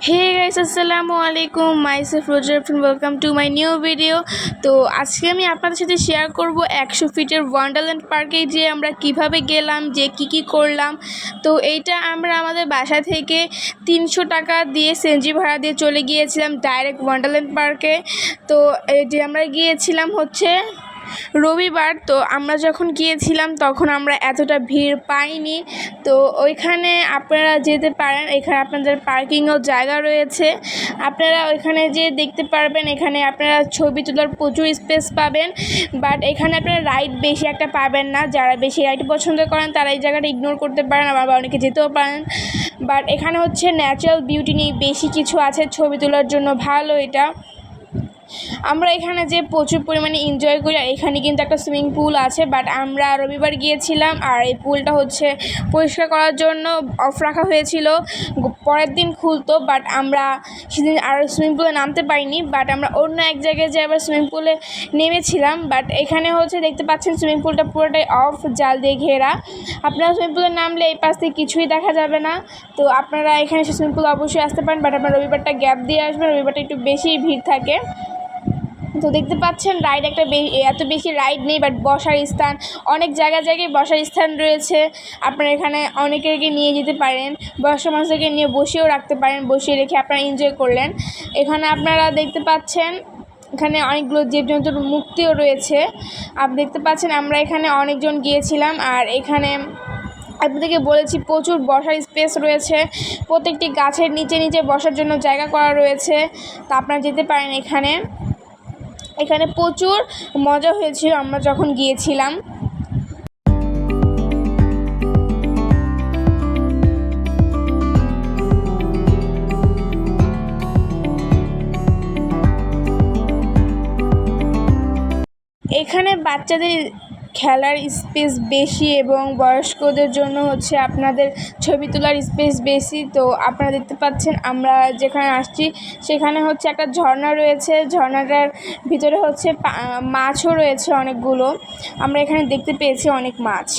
Hey guys, আসসালামু আলাইকুম, myself রোজার welcome to my new video. তো আজকে আমি আপনাদের সাথে শেয়ার করব 100 ফিটের ওয়ান্ডারল্যান্ড পার্কে যে আমরা কিভাবে গেলাম, যে কি করলাম। তো এইটা আমরা আমাদের বাসা থেকে 300 টাকা দিয়ে সিএনজি ভাড়া দিয়ে চলে গিয়েছিলাম ডাইরেক্ট ওয়ান্ডারল্যান্ড পার্কে। তো এই যে আমরা গিয়েছিলাম হচ্ছে রবিবার। তো আমরা যখন গিয়েছিলাম তখন আমরা এতটা ভিড় পাইনি। তো ওইখানে আপনারা যেতে পারেন, এখানে আপনাদের পার্কিংও জায়গা রয়েছে, আপনারা ওইখানে যেয়ে দেখতে পারবেন। এখানে আপনারা ছবি তোলার প্রচুর স্পেস পাবেন, বাট এখানে আপনারা রাইড বেশি একটা পাবেন না। যারা বেশি রাইড পছন্দ করেন তারা এই জায়গাটা ইগনোর করতে পারেন, আবার অনেকে যেতেও পারেন। বাট এখানে হচ্ছে ন্যাচারাল বিউটি নিয়ে বেশি কিছু আছে, ছবি তোলার জন্য ভালো এটা। আমরা এখানে যে প্রচুর পরিমাণে এনজয় করি। এখানে কিন্তু একটা সুইমিং পুল আছে, বাট আমরা রবিবার গিয়েছিলাম আর এই পুলটা হচ্ছে পরিষ্কার করার জন্য অফ রাখা হয়েছিল, পরের দিন খুলতো। বাট আমরা সেদিন আর সুইমিং পুলে নামতে পারিনি, বাট আমরা অন্য এক জায়গায় যে আবার সুইমিং পুলে নেমেছিলাম। বাট এখানে হচ্ছে দেখতে পাচ্ছেন সুইমিং পুলটা পুরোটাই অফ, জাল দিয়ে ঘেরা। আপনারা সুইমিং পুলে নামলে এই পাশ থেকে কিছুই দেখা যাবে না। তো আপনারা এখানে সুইমিং পুলে অবশ্যই আসতে পারেন, বাট আপনারা রবিবারটা গ্যাপ দিয়ে আসবেন, রবিবারটা একটু বেশি ভিড় থাকে। তো দেখতে পাচ্ছেন রাইড এত বেশি রাইড নেই, বাট বসার স্থান অনেক জায়গায় বসার স্থান রয়েছে। আপনারা এখানে অনেকেরকে নিয়ে যেতে পারেন, বয়স্ক মানুষদেরকে নিয়ে বসিয়েও রাখতে পারেন, বসিয়ে রেখে আপনারা এনজয় করলেন। এখানে আপনারা দেখতে পাচ্ছেন এখানে অনেকগুলো জীবজন্তুর মুক্তিও রয়েছে। আপনি দেখতে পাচ্ছেন আমরা এখানে অনেকজন গিয়েছিলাম, আর এখানে আপনাদেরকে বলেছি প্রচুর বসার স্পেস রয়েছে, প্রত্যেকটি গাছের নিচে বসার জন্য জায়গা করা রয়েছে। তা আপনারা যেতে পারেন এখানে প্রচুর মজা হয়েছিল আমরা যখন গিয়েছিলাম। এখানে বাচ্চাদের খেলার স্পেস বেশি এবং বয়স্কদের জন্য হচ্ছে আপনাদের ছবি তোলার স্পেস বেশি। তো আপনারা দেখতে পাচ্ছেন আমরা যেখানে আসছি সেখানে হচ্ছে একটা ঝর্ণা রয়েছে, ঝর্ণাটার ভিতরে হচ্ছে মাছও রয়েছে অনেকগুলো। আমরা এখানে দেখতে পেয়েছি অনেক মাছ।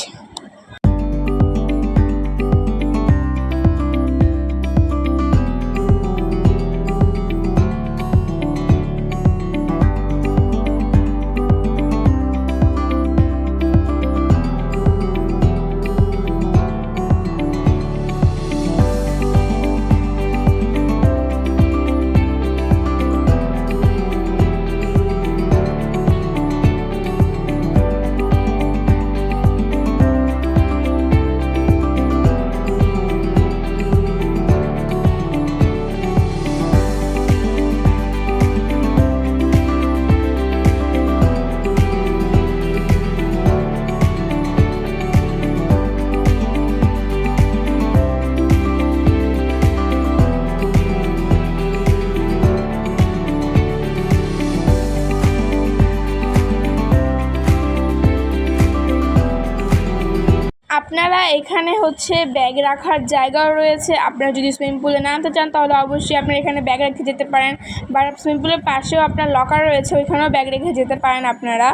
আপনারা এখানে হচ্ছে ব্যাগ রাখার জায়গাও রয়েছে। আপনারা যদি সুইমিং পুলে নামতে চান তাহলে অবশ্যই আপনারা এখানে ব্যাগ রেখে যেতে পারেন, বা সুইমিং পুলের পাশেও আপনার লকার রয়েছে, ওইখানেও ব্যাগ রেখে যেতে পারেন আপনারা।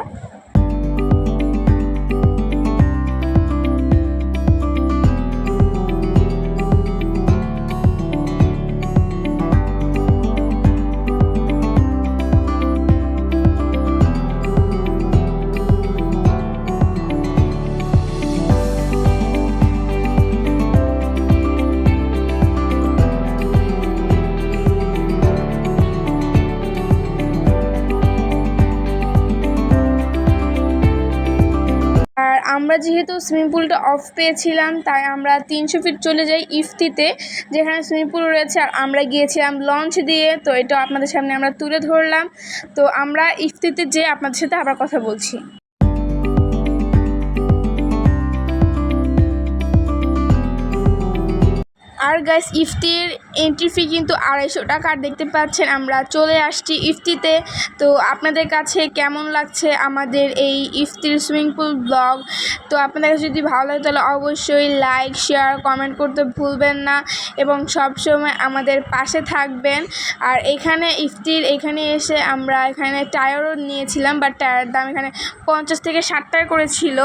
আর আমরা যেহেতু সুইমিং পুলটা অফ পেয়েছিলাম তাই আমরা 300 ফিট চলে যাই ইফতিতে, যেখানে সুইমিং পুল রয়েছে। আর আমরা গিয়েছিলাম লঞ্চ দিয়ে, তো এটা আপনাদের সামনে আমরা তুলে ধরলাম। তো আমরা ইফতিতে যেয়ে আপনাদের সাথে আবার কথা বলছি। আর গাইস, ইফতির এন্ট্রি ফি কিন্তু 250 টাকা। আর দেখতে পাচ্ছেন আমরা চলে আসছি ইফতিতে। তো আপনাদের কাছে কেমন লাগছে আমাদের এই ইফতির সুইমিং পুল ব্লগ? তো আপনাদের কাছে যদি ভালো লাগে তাহলে অবশ্যই লাইক, শেয়ার, কমেন্ট করতে ভুলবেন না, এবং সবসময় আমাদের পাশে থাকবেন। আর এখানে এসে আমরা এখানে টায়ারও নিয়েছিলাম, বাট টায়ারের দাম এখানে 50 থেকে 60 টাকা করে ছিল।